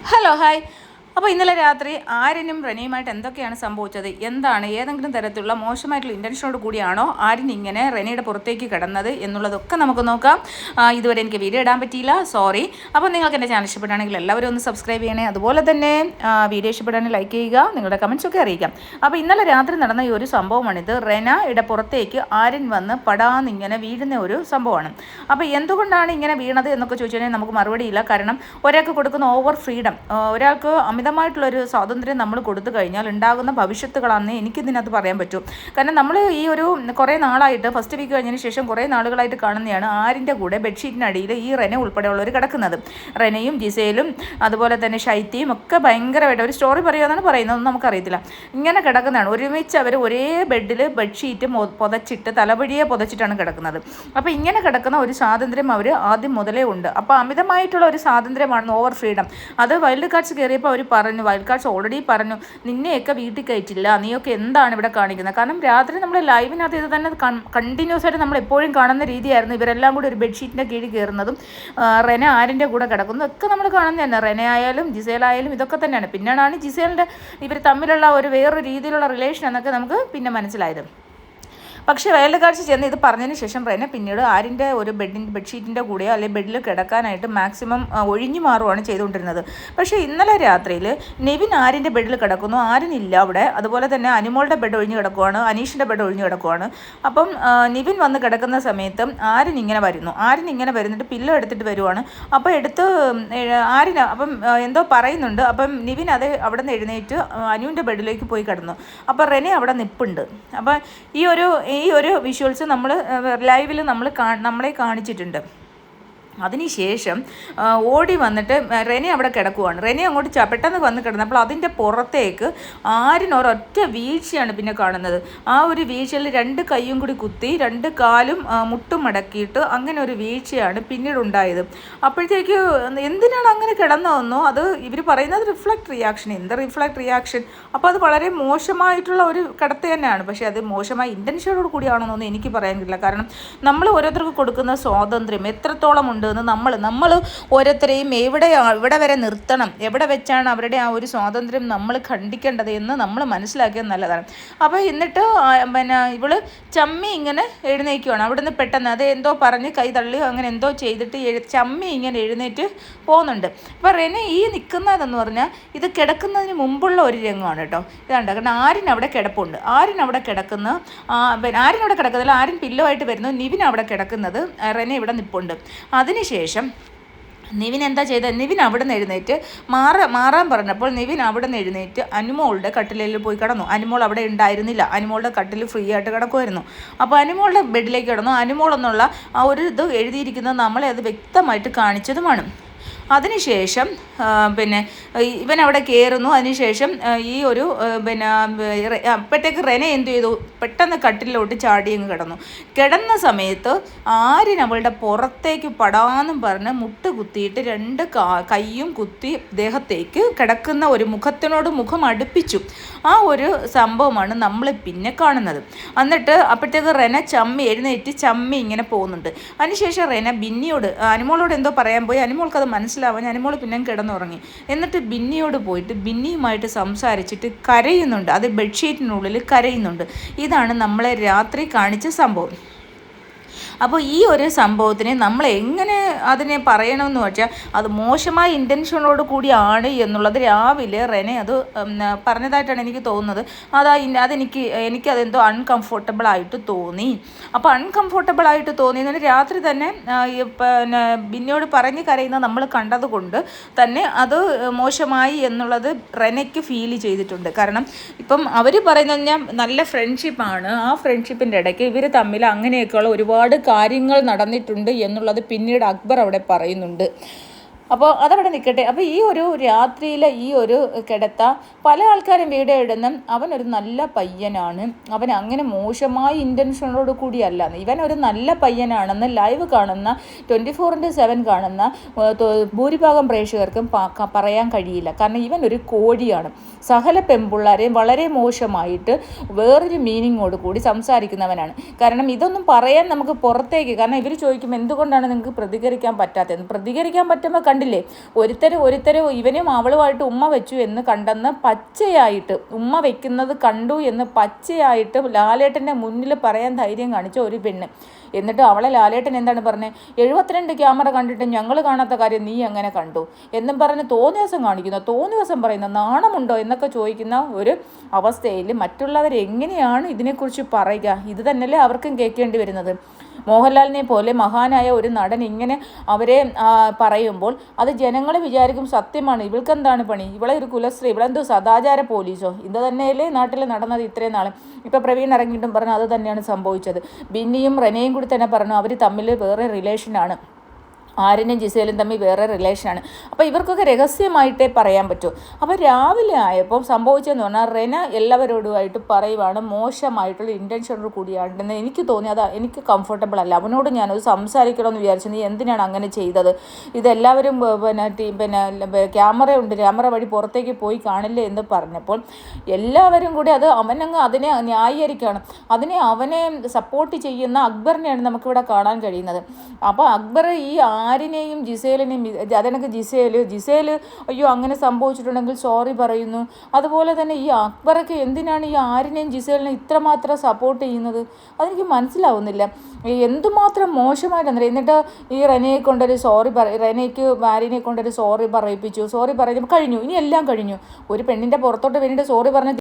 Hello hi. അപ്പോൾ ഇന്നലെ രാത്രി ആര്യനും റെനയുമായിട്ട് എന്തൊക്കെയാണ് സംഭവിച്ചത്, എന്താണ് ഏതെങ്കിലും തരത്തിലുള്ള മോശമായിട്ടുള്ള ഇൻറ്റൻഷനോട് കൂടിയാണോ ആര്യൻ ഇങ്ങനെ റെനയുടെ പുറത്തേക്ക് കിടന്നത് എന്നുള്ളതൊക്കെ നമുക്ക് നോക്കാം. ഇതുവരെ എനിക്ക് വീഡിയോ ഇടാൻ പറ്റിയില്ല, സോറി. അപ്പോൾ നിങ്ങൾക്ക് എൻ്റെ ചാനൽ ഇഷ്ടപ്പെടുകയാണെങ്കിൽ എല്ലാവരും ഒന്ന് സബ്സ്ക്രൈബ് ചെയ്യണേ. അതുപോലെ തന്നെ വീഡിയോ ഇഷ്ടപ്പെടുകയാണെങ്കിൽ ലൈക്ക് ചെയ്യുക, നിങ്ങളുടെ കമൻസൊക്കെ അറിയിക്കാം. അപ്പോൾ ഇന്നലെ രാത്രി നടന്ന ഈ ഒരു സംഭവമാണിത്. റെനയുടെ പുറത്തേക്ക് ആര്യൻ വന്ന് പടാന്നിങ്ങനെ വീഴുന്ന ഒരു സംഭവമാണ്. അപ്പോൾ എന്തുകൊണ്ടാണ് ഇങ്ങനെ വീണത് എന്നൊക്കെ ചോദിച്ചു കഴിഞ്ഞാൽ നമുക്ക് മറുപടിയില്ല. കാരണം ഒരാൾക്ക് കൊടുക്കുന്ന ഓവർ ഫ്രീഡം, ഒരാൾക്ക് അമിതമായിട്ടുള്ളൊരു സ്വാതന്ത്ര്യം നമ്മൾ കൊടുത്തു കഴിഞ്ഞാൽ ഉണ്ടാകുന്ന ഭവിഷ്യത്തുകളാണെന്ന് എനിക്കിതിനകത്ത് പറയാൻ പറ്റും. കാരണം നമ്മൾ ഈ ഒരു കുറേ നാളായിട്ട് ഫസ്റ്റ് വീക്ക് കഴിഞ്ഞതിന് ശേഷം കുറേ നാളുകളായിട്ട് കാണുന്നതാണ് ആരിൻ്റെ കൂടെ ബെഡ്ഷീറ്റിനടിയിൽ ഈ റെന ഉൾപ്പെടെയുള്ളവർ കിടക്കുന്നത്. റെനയും ജിസേലും അതുപോലെ തന്നെ ഷൈത്തിയും ഒക്കെ ഭയങ്കരമായിട്ട് ഒരു സ്റ്റോറി പറയുമെന്നാണ് പറയുന്നതൊന്നും നമുക്കറിയത്തില്ല. ഇങ്ങനെ കിടക്കുന്നതാണ് ഒരുമിച്ച്. അവർ ഒരേ ബെഡിൽ ബെഡ്ഷീറ്റ് പുതച്ചിട്ട് തലവഴിയെ പുതച്ചിട്ടാണ് കിടക്കുന്നത്. അപ്പോൾ ഇങ്ങനെ കിടക്കുന്ന ഒരു സ്വാതന്ത്ര്യം അവർ ആദ്യം മുതലേ ഉണ്ട്. അപ്പോൾ അമിതമായിട്ടുള്ള ഒരു സ്വാതന്ത്ര്യമാണ് ഓവർ ഫ്രീഡം. അത് വൈൽഡ് കാർഡ്സ് കയറിയപ്പോൾ അവർ പറഞ്ഞു, വൈൽഡ് കാർഡ്സ് ഓൾറെഡി പറഞ്ഞു, നിന്നെയൊക്കെ വീട്ടിൽ കയറ്റില്ല, നീയൊക്കെ എന്താണ് ഇവിടെ കാണിക്കുന്നത്. കാരണം രാത്രി നമ്മൾ ലൈവിനകത്ത് ഇത് തന്നെ കണ്ടിന്യൂസ് ആയിട്ട് നമ്മൾ എപ്പോഴും കാണുന്ന രീതിയായിരുന്നു. ഇവരെല്ലാം കൂടി ഒരു ബെഡ്ഷീറ്റിൻ്റെ കീഴിൽ കയറുന്നതും റെന ആരിൻ്റെ കൂടെ കിടക്കുന്നതും ഒക്കെ നമ്മൾ കാണുന്നത് തന്നെ. റെന ആയാലും ജിസേലായാലും ഇതൊക്കെ തന്നെയാണ്. പിന്നെയാണ് ജിസേലിൻ്റെ ഇവർ തമ്മിലുള്ള ഒരു വേറൊരു രീതിയിലുള്ള റിലേഷൻ എന്നൊക്കെ നമുക്ക് പിന്നെ മനസ്സിലായത്. പക്ഷേ വൈൽഡ് കാർഡ്സ് ചെന്ന് ഇത് പറഞ്ഞതിന് ശേഷം റെന പിന്നീട് ആരിൻ്റെ ഒരു ബെഡ്ഷീറ്റിൻ്റെ കൂടെയോ അല്ലെങ്കിൽ ബെഡിൽ കിടക്കാനായിട്ട് മാക്സിമം ഒഴിഞ്ഞു മാറുകയാണ് ചെയ്തുകൊണ്ടിരുന്നത്. പക്ഷേ ഇന്നലെ രാത്രിയിൽ നിവിൻ ആരിൻ്റെ ബെഡിൽ കിടക്കുന്നു, ആരിനില്ല അവിടെ. അതുപോലെ തന്നെ അനുമോളുടെ ബെഡ് ഒഴിഞ്ഞു കിടക്കുവാണ്, അനീഷിൻ്റെ ബെഡ് ഒഴിഞ്ഞു കിടക്കുവാണ്. അപ്പം നിവിൻ വന്ന് കിടക്കുന്ന സമയത്ത് ആരിൻ ഇങ്ങനെ വരുന്നിട്ട് പില്ലോ എടുത്തിട്ട് വരുവാണ്. അപ്പോൾ ആരിന് അപ്പം എന്തോ പറയുന്നുണ്ട്. അപ്പം നിവിൻ അത് അവിടെ നിന്ന് എഴുന്നേറ്റ് അനുവിൻ്റെ ബെഡിലേക്ക് പോയി കിടന്നു. അപ്പോൾ റെന അവിടെ നിൽപ്പുണ്ട്. അപ്പം ഈ ഒരു വിഷ്വൽസ് നമ്മൾ ലൈവിൽ നമ്മളെ കാണിച്ചിട്ടുണ്ട്. അതിനുശേഷം ഓടി വന്നിട്ട് റെന അവിടെ കിടക്കുവാണ്. റെന അങ്ങോട്ട് പെട്ടെന്ന് വന്ന് കിടന്നപ്പോൾ അതിൻ്റെ പുറത്തേക്ക് ആരിനൊരൊറ്റ വീഴ്ചയാണ് പിന്നെ കാണുന്നത്. ആ ഒരു വീഴ്ചയിൽ 2 കൈയും കൂടി കുത്തി 2 കാലും മുട്ടും മടക്കിയിട്ട് അങ്ങനെ ഒരു വീഴ്ചയാണ് പിന്നീട് ഉണ്ടായത്. അപ്പോഴത്തേക്ക് എന്തിനാണ് അങ്ങനെ കിടന്നതെന്നോ, അത് ഇവർ പറയുന്നത് റിഫ്ലക്ട് റിയാക്ഷൻ. എന്ത് റിഫ്ലക്ട് റിയാക്ഷൻ? അപ്പോൾ അത് വളരെ മോശമായിട്ടുള്ള ഒരു കിടത്ത് തന്നെയാണ്. പക്ഷേ അത് മോശമായ ഇൻറ്റൻഷനോട് കൂടിയാണെന്നൊന്നും എനിക്ക് പറയാൻ കഴിയില്ല. കാരണം നമ്മൾ ഓരോരുത്തർക്ക് കൊടുക്കുന്ന സ്വാതന്ത്ര്യം എത്രത്തോളം ഉണ്ട് എന്ന് നമ്മൾ ഓരോരുത്തരെയും എവിടെ വരെ നിർത്തണം, എവിടെ വെച്ചാണ് അവരുടെ ആ ഒരു സ്വാതന്ത്ര്യം നമ്മൾ ഖണ്ഡിക്കേണ്ടത് എന്ന് നമ്മൾ മനസ്സിലാക്കിയത് നല്ലതാണ്. അപ്പോൾ എന്നിട്ട് ഇവള് ചമ്മി ഇങ്ങനെ എഴുന്നേൽക്കുവാണ് അവിടുന്ന് പെട്ടെന്ന്. അത് എന്തോ പറഞ്ഞ് കൈ തള്ളി അങ്ങനെ എന്തോ ചെയ്തിട്ട് ചമ്മി ഇങ്ങനെ എഴുന്നേറ്റ് പോകുന്നുണ്ട്. അപ്പോൾ റെന ഈ നിൽക്കുന്നതെന്ന് പറഞ്ഞാൽ ഇത് കിടക്കുന്നതിന് മുമ്പുള്ള ഒരു രംഗമാണ് കേട്ടോ. ഇതാണ്ട് കാരണം ആര്യൻ അവിടെ കിടപ്പുണ്ട്. ആര്യനവിടെ കിടക്കുന്നില്ല, ആര്യൻ പില്ലോ ആയിട്ട് വരുന്നു. നിവിൻ അവിടെ കിടക്കുന്നത്, റെന ഇവിടെ നിൽപ്പുണ്ട്. അതിനുശേഷം നിവിൻ എന്താ ചെയ്തത്? നിവിൻ അവിടെ നിന്ന് എഴുന്നേറ്റ് മാറാൻ പറഞ്ഞപ്പോൾ നിവിൻ അവിടെ നിന്ന് എഴുന്നേറ്റ് അനുമോളുടെ കട്ടിലിൽ പോയി കിടന്നു. അനുമോൾ അവിടെ ഉണ്ടായിരുന്നില്ല. അനുമോളുടെ കട്ടിൽ ഫ്രീ ആയിട്ട് കിടക്കുമായിരുന്നു. അപ്പോൾ അനുമോളുടെ ബെഡിലേക്ക് കിടന്നു. അനുമോൾ എന്നുള്ള ആ ഒരു ഇത് എഴുതിയിരിക്കുന്നത് നമ്മളെ അത് വ്യക്തമായിട്ട് കാണിച്ചതുമാണ്. അതിനുശേഷം പിന്നെ ഇവൻ അവിടെ കയറുന്നു. അതിനുശേഷം ഈ ഒരു അപ്പോഴത്തേക്ക് റെന എന്ത് ചെയ്തു? പെട്ടെന്ന് കട്ടിലോട്ട് ചാടി അങ്ങ് കിടന്ന സമയത്ത് ആര്യൻ അവളുടെ പുറത്തേക്ക് പടാന്നും പറഞ്ഞ് മുട്ട് കുത്തിയിട്ട് 2 കൈയും കുത്തി ദേഹത്തേക്ക് കിടക്കുന്ന ഒരു മുഖത്തിനോട് മുഖം അടുപ്പിച്ചു. ആ ഒരു സംഭവമാണ് നമ്മൾ പിന്നെ കാണുന്നത്. എന്നിട്ട് അപ്പോഴത്തേക്ക് റെന എഴുന്നേറ്റ് ഇങ്ങനെ പോകുന്നുണ്ട്. അതിനുശേഷം റെന അനുമോളോട് എന്തോ പറയാൻ പോയി. അനുമോൾക്ക് അത് മനസ്സിലാവാൻ അനുമോൾ പിന്നെ കിടന്നുറങ്ങി. എന്നിട്ട് ബിന്നിയോട് പോയിട്ട് ബിന്നിയുമായിട്ട് സംസാരിച്ചിട്ട് കരയുന്നുണ്ട്. അത് ബെഡ്ഷീറ്റിനുള്ളിൽ കരയുന്നുണ്ട്. ഇതാണ് നമ്മളെ രാത്രി കാണിച്ച സംഭവം. അപ്പോൾ ഈ ഒരു സംഭവത്തിന് നമ്മൾ എങ്ങനെ അതിനെ പറയണമെന്ന് വെച്ചാൽ അത് മോശമായ ഇൻറ്റൻഷനോട് കൂടിയാണ് എന്നുള്ളത് രാവിലെ റെന അത് പറഞ്ഞതായിട്ടാണ് എനിക്ക് തോന്നുന്നത്. എനിക്കതെന്തോ അൺകംഫർട്ടബിളായിട്ട് തോന്നി. അപ്പോൾ അൺകംഫർട്ടബിളായിട്ട് തോന്നിയതിന് രാത്രി തന്നെ പിന്നെ ബിന്നിയോട് പറഞ്ഞ് കരയുന്നത് നമ്മൾ കണ്ടതുകൊണ്ട് തന്നെ അത് മോശമായി എന്നുള്ളത് റെനയ്ക്ക് ഫീൽ ചെയ്തിട്ടുണ്ട്. കാരണം ഇപ്പം അവർ പറയുന്നത് ഞാൻ നല്ല ഫ്രണ്ട്ഷിപ്പാണ്, ആ ഫ്രണ്ട്ഷിപ്പിൻ്റെ ഇടയ്ക്ക് ഇവർ തമ്മിൽ അങ്ങനെയൊക്കെയുള്ള ഒരുപാട് കാര്യങ്ങൾ നടന്നിട്ടുണ്ട് എന്നുള്ളത് പിന്നീട് അക്ബർ അവിടെ പറയുന്നുണ്ട്. അപ്പോൾ അതവിടെ നിൽക്കട്ടെ. അപ്പോൾ ഈ ഒരു രാത്രിയിലെ ഈ ഒരു കിടത്ത പല ആൾക്കാരും വീഡിയോ ഇടുന്ന അവനൊരു നല്ല പയ്യനാണ്, അവൻ അങ്ങനെ മോശമായ ഇൻറ്റൻഷനോട് കൂടിയല്ല, ഇവനൊരു നല്ല പയ്യനാണെന്ന് ലൈവ് കാണുന്ന 24/7 കാണുന്ന ഭൂരിഭാഗം പ്രേക്ഷകർക്കും പറയാൻ കഴിയില്ല. കാരണം ഇവൻ ഒരു കോഴിയാണ്. സകല പെൺപിള്ളാരെയും വളരെ മോശമായിട്ട് വേറൊരു മീനിങ്ങോട് കൂടി സംസാരിക്കുന്നവനാണ്. കാരണം ഇതൊന്നും പറയാൻ നമുക്ക് പുറത്തേക്ക്, കാരണം ഇവർ ചോദിക്കും എന്തുകൊണ്ടാണ് നിങ്ങൾക്ക് പ്രതികരിക്കാൻ പറ്റാത്തത്. പ്രതികരിക്കാൻ പറ്റുമ്പോൾ കണ്ടില്ലേ, ഒരുത്തര് ഇവനും അവളുമായിട്ട് ഉമ്മ വെച്ചു എന്ന് കണ്ടെന്ന് പച്ചയായിട്ട്, ഉമ്മ വെക്കുന്നത് കണ്ടു എന്ന് പച്ചയായിട്ട് ലാലേട്ടൻ്റെ മുന്നിൽ പറയാൻ ധൈര്യം കാണിച്ച ഒരു പെണ്ണ്. എന്നിട്ട് അവളെ ലാലേട്ടൻ എന്താണ് പറഞ്ഞത്, 72 ക്യാമറ കണ്ടിട്ട് ഞങ്ങൾ കാണാത്ത കാര്യം നീ എങ്ങനെ കണ്ടു എന്നും പറഞ്ഞ് തോന്നിയവസം കാണിക്കുന്നു, തോന്നിയവസം പറയുന്നു, നാണമുണ്ടോ എന്നൊക്കെ ചോദിക്കുന്ന ഒരു അവസ്ഥയിൽ മറ്റുള്ളവരെങ്ങനെയാണ് ഇതിനെക്കുറിച്ച് പറയുക? ഇത് തന്നെയല്ലേ അവർക്കും കേൾക്കേണ്ടി വരുന്നത്. മോഹൻലാലിനെ പോലെ മഹാനായ ഒരു നടൻ ഇങ്ങനെ അവരെ പറയുമ്പോൾ അത് ജനങ്ങൾ വിചാരിക്കും സത്യമാണ്, ഇവൾക്കെന്താണ് പണി, ഇവളെ ഒരു കുലസ്ത്രീ, ഇവളെന്തോ സദാചാര പോലീസോ? ഇത് തന്നെയല്ലേ നാട്ടിൽ നടന്നത് ഇത്രയും നാളും. ഇപ്പോൾ പ്രവീൺ ഇറങ്ങിയിട്ടും പറഞ്ഞു അത് തന്നെയാണ് സംഭവിച്ചത്. ബിന്നിയും റെനയും കൂടി തന്നെ പറഞ്ഞു അവർ തമ്മിൽ വേറെ റിലേഷനാണ്, ആര്യനും ജിസേലും തമ്മിൽ വേറെ റിലേഷനാണ്. അപ്പോൾ ഇവർക്കൊക്കെ രഹസ്യമായിട്ടേ പറയാൻ പറ്റൂ. അപ്പോൾ രാവിലെ ആയപ്പോൾ സംഭവിച്ചതെന്ന് പറഞ്ഞാൽ റെന എല്ലാവരോടുമായിട്ട് പറയുവാണ് മോശമായിട്ടുള്ള ഇൻറ്റൻഷനോട് കൂടിയാണെന്ന് എനിക്ക് തോന്നി. അത് എനിക്ക് കംഫർട്ടബിൾ അല്ല. അവനോട് ഞാനത് സംസാരിക്കണമെന്ന് വിചാരിച്ചു, നീ എന്തിനാണ് അങ്ങനെ ചെയ്തത്, ഇതെല്ലാവരും ക്യാമറ ഉണ്ട്, ക്യാമറ വഴി പുറത്തേക്ക് പോയി കാണില്ലേ എന്ന് പറഞ്ഞപ്പോൾ എല്ലാവരും കൂടി അത് അവനങ്ങ് അതിനെ ന്യായീകരിക്കുകയാണ്. അവനെ സപ്പോർട്ട് ചെയ്യുന്ന അക്ബറിനെയാണ് നമുക്കിവിടെ കാണാൻ കഴിയുന്നത്. അപ്പോൾ അക്ബർ ഈ ആര്യനെയും ജിസേലിനെയും, അതെനിക്ക് ജിസേല് അയ്യോ അങ്ങനെ സംഭവിച്ചിട്ടുണ്ടെങ്കിൽ സോറി പറയുന്നു. അതുപോലെ തന്നെ ഈ അക്ബറൊക്കെ എന്തിനാണ് ഈ ആര്യനെയും ജിസേലിനെയും ഇത്രമാത്രം സപ്പോർട്ട് ചെയ്യുന്നത്? അതെനിക്ക് മനസ്സിലാവുന്നില്ല. എന്തുമാത്രം മോശമായിട്ടാണ്. എന്നിട്ട് ഈ റെനയെ കൊണ്ടൊരു റെനയ്ക്ക് ആര്യനെ കൊണ്ടൊരു സോറി പറയിപ്പിച്ചു. സോറി പറയുമ്പോൾ കഴിഞ്ഞു, ഇനി എല്ലാം കഴിഞ്ഞു. ഒരു പെണ്ണിൻ്റെ പുറത്തോട്ട് വേണ്ടിയിട്ട് സോറി പറഞ്ഞ്